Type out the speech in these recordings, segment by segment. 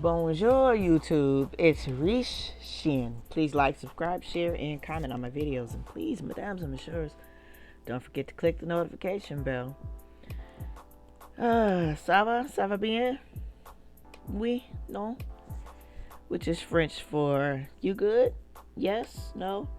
Bonjour, YouTube. It's Rish Shin. Please like, subscribe, share, and comment on my videos. And please, mesdames and messieurs, don't forget to click the notification bell. Ça va bien? Oui, non? Which is French for you good? Yes, no?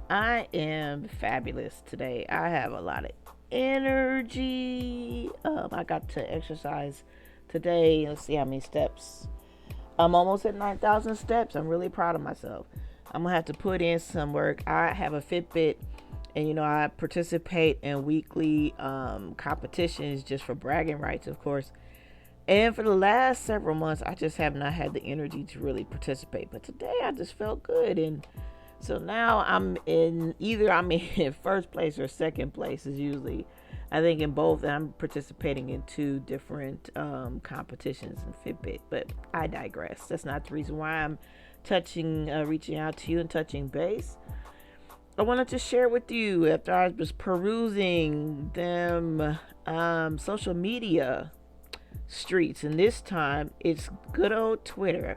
I am fabulous today. I have a lot of energy. I got to exercise today. Let's see how many steps. I'm almost at 9,000 steps. I'm really proud of myself. I'm going to have to put in some work. I have a Fitbit, and I participate in weekly competitions just for bragging rights, of course. And for the last several months, I just have not had the energy to really participate. But today I just felt good. And so now I'm in first place or second place is usually, I think in both. I'm participating in two different competitions in Fitbit, but I digress. That's not the reason why I'm reaching out to you and touching base. I wanted to share with you after I was perusing them social media streets, and this time it's good old Twitter.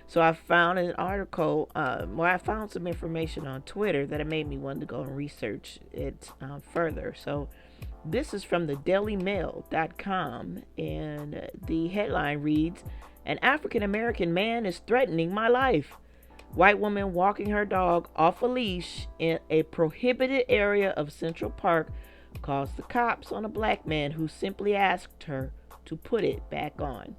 So I found an article, I found some information on Twitter that it made me want to go and research it further. So this is from the dailymail.com, and the headline reads, "An African-American man is threatening my life. White woman walking her dog off a leash in a prohibited area of Central Park calls the cops on a black man who simply asked her to put it back on."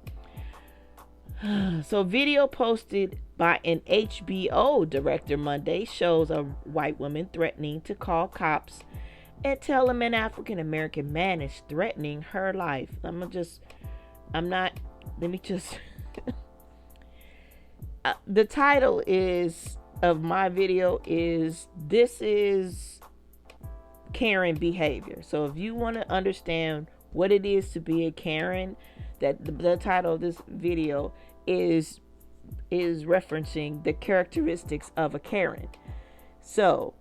So video posted by an HBO director Monday shows a white woman threatening to call cops and tell him an African American man is threatening her life. The title of my video is "This is Karen Behavior." So if you want to understand what it is to be a Karen, that the title of this video is referencing the characteristics of a Karen. So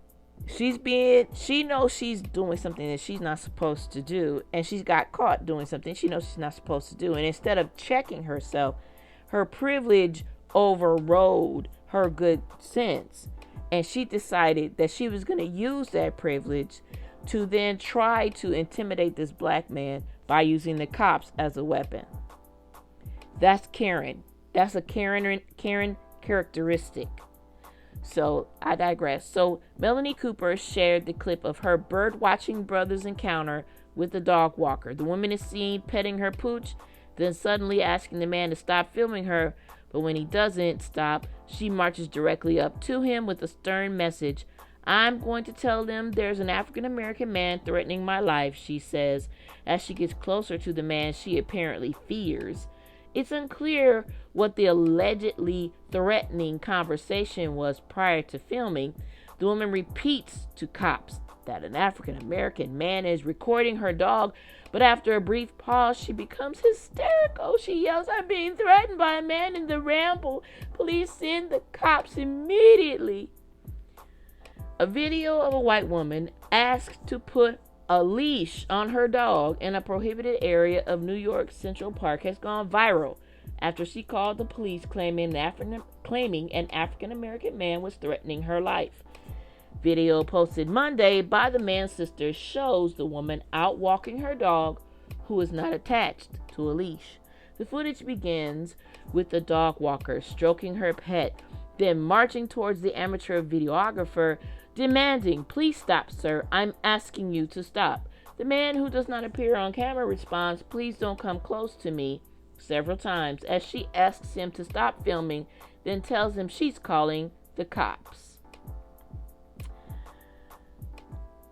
she knows she's doing something that she's not supposed to do, and she's got caught doing something she knows she's not supposed to do. And instead of checking herself, her privilege overrode her good sense, and she decided that she was going to use that privilege to then try to intimidate this black man by using the cops as a weapon. That's Karen. That's a Karen characteristic. So I digress. So Melanie Cooper shared the clip of her bird-watching brother's encounter with the dog walker. The woman is seen petting her pooch, then suddenly asking the man to stop filming her. But when he doesn't stop, she marches directly up to him with a stern message. "I'm going to tell them there's an African-American man threatening my life," she says, as she gets closer to the man she apparently fears. It's unclear what the allegedly threatening conversation was prior to filming. The woman repeats to cops that an African-American man is recording her dog, but after a brief pause, she becomes hysterical. She yells, "I'm being threatened by a man in the Ramble. Please send the cops immediately." A video of a white woman asked to put a leash on her dog in a prohibited area of New York Central Park has gone viral after she called the police claiming an African-American man was threatening her life. Video posted Monday by the man's sister shows the woman out walking her dog, who is not attached to a leash. The footage begins with the dog walker stroking her pet, then marching towards the amateur videographer, demanding, "Please stop, sir. I'm asking you to stop." The man, who does not appear on camera, responds, "Please don't come close to me," several times as she asks him to stop filming, then tells him she's calling the cops.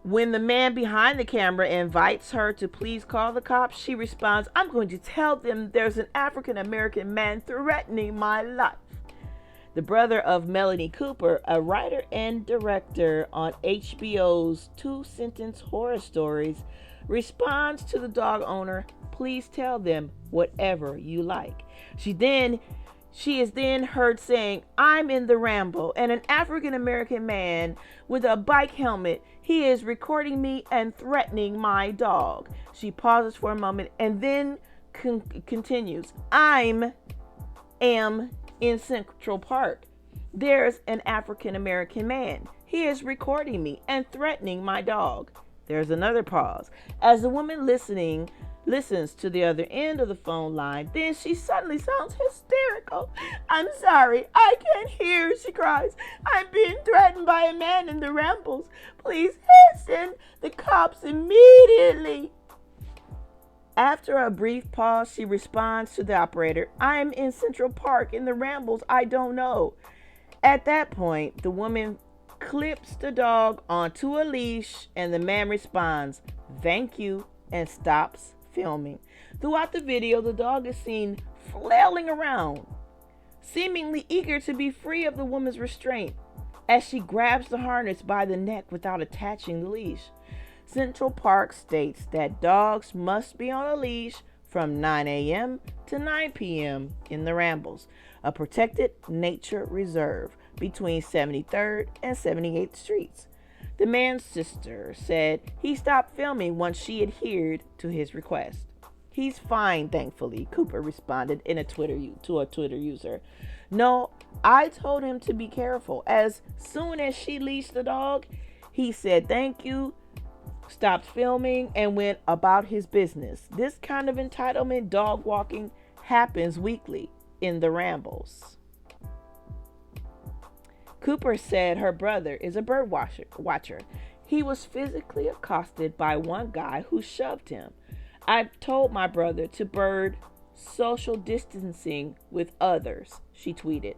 When the man behind the camera invites her to please call the cops, she responds, "I'm going to tell them there's an African-American man threatening my life." The brother of Melanie Cooper, a writer and director on HBO's two-sentence horror stories, responds to the dog owner, "Please tell them whatever you like." She is then heard saying, "I'm in the Ramble, and an African-American man with a bike helmet, he is recording me and threatening my dog." She pauses for a moment and then continues, "I'm am in Central Park. There's an African American man. He is recording me and threatening my dog. There's another pause. As the woman listens to the other end of the phone line, then she suddenly sounds hysterical. I'm sorry, I can't hear, she cries. I'm being threatened by a man in the Rambles. Please send the cops immediately. After a brief pause, she responds to the operator, I'm in Central Park in the Rambles. I don't know. At that point, the woman clips the dog onto a leash and the man responds, thank you, and stops filming. Throughout the video, the dog is seen flailing around, seemingly eager to be free of the woman's restraint as she grabs the harness by the neck without attaching the leash. Central Park states that dogs must be on a leash from 9 a.m. to 9 p.m. in the Rambles, a protected nature reserve between 73rd and 78th Streets. The man's sister said he stopped filming once she adhered to his request. He's fine, thankfully, Cooper responded to a Twitter user. No, I told him to be careful. As soon as she leashed the dog, he said thank you, stopped filming, and went about his business. This kind of entitlement dog walking happens weekly in the Rambles. Cooper said her brother is a bird watcher. He was physically accosted by one guy who shoved him. I told my brother to bird social distancing with others, she tweeted.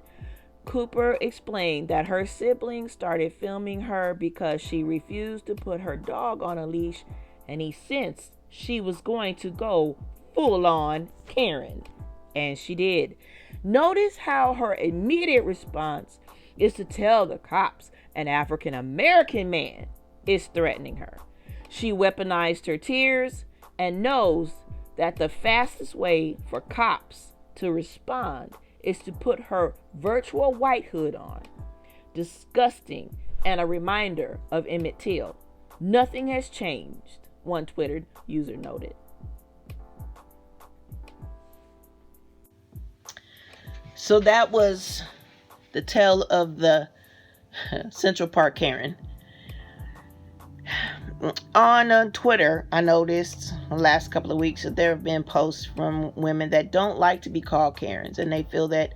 Cooper explained that her siblings started filming her because she refused to put her dog on a leash, and he sensed she was going to go full-on Karen. And she did. Notice how her immediate response is to tell the cops an African American man is threatening her. She weaponized her tears and knows that the fastest way for cops to respond is to put her virtual white hood on. Disgusting, and a reminder of Emmett Till. Nothing has changed, one Twitter user noted. So that was the tale of the Central Park Karen. On Twitter, I noticed the last couple of weeks that there have been posts from women that don't like to be called Karens, and they feel that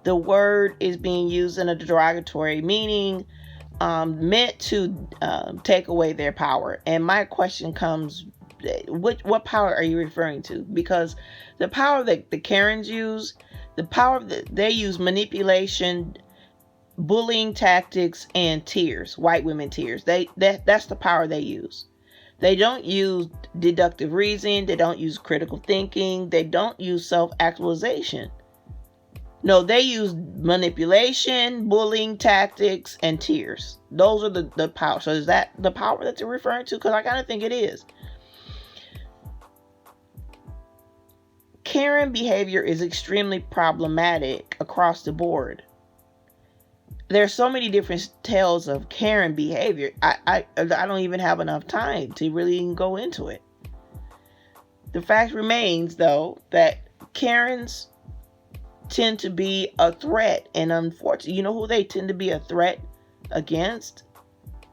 the word is being used in a derogatory meaning, meant to take away their power. And my question comes, what power are you referring to? Because the power that the Karens use, the power that they use, manipulation, bullying tactics, and tears, white women tears. That's the power they use. They don't use deductive reasoning. They don't use critical thinking. They don't use self-actualization. No, they use manipulation, bullying tactics, and tears. Those are the power. So is that the power that you're referring to? Because I kind of think it is. Karen behavior is extremely problematic across the board. There's so many different tales of Karen behavior. I don't even have enough time to really go into it. The fact remains, though, that Karens tend to be a threat, and unfortunately, you know who they tend to be a threat against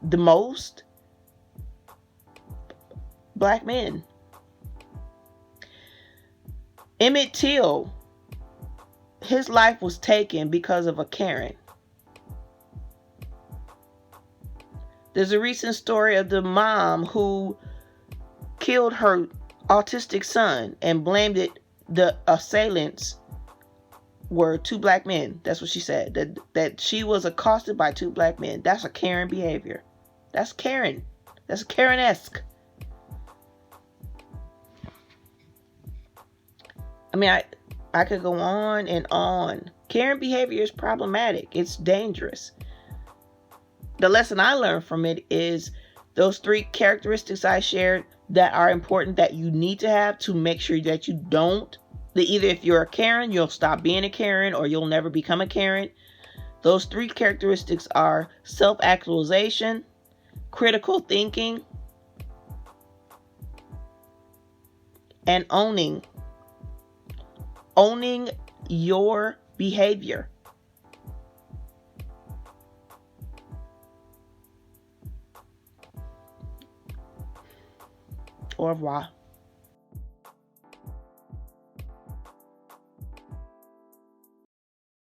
the most? Black men. Emmett Till, his life was taken because of a Karen. There's a recent story of the mom who killed her autistic son and blamed it. The assailants were two black men. That's what she said. That she was accosted by two black men. That's a Karen behavior. That's Karen. That's Karen-esque. I mean, I could go on and on. Karen behavior is problematic. It's dangerous. The lesson I learned from it is those three characteristics I shared that are important, that you need to have to make sure that you don't. That either if you're a Karen, you'll stop being a Karen, or you'll never become a Karen. Those three characteristics are self-actualization, critical thinking, and owning your behavior. Au revoir.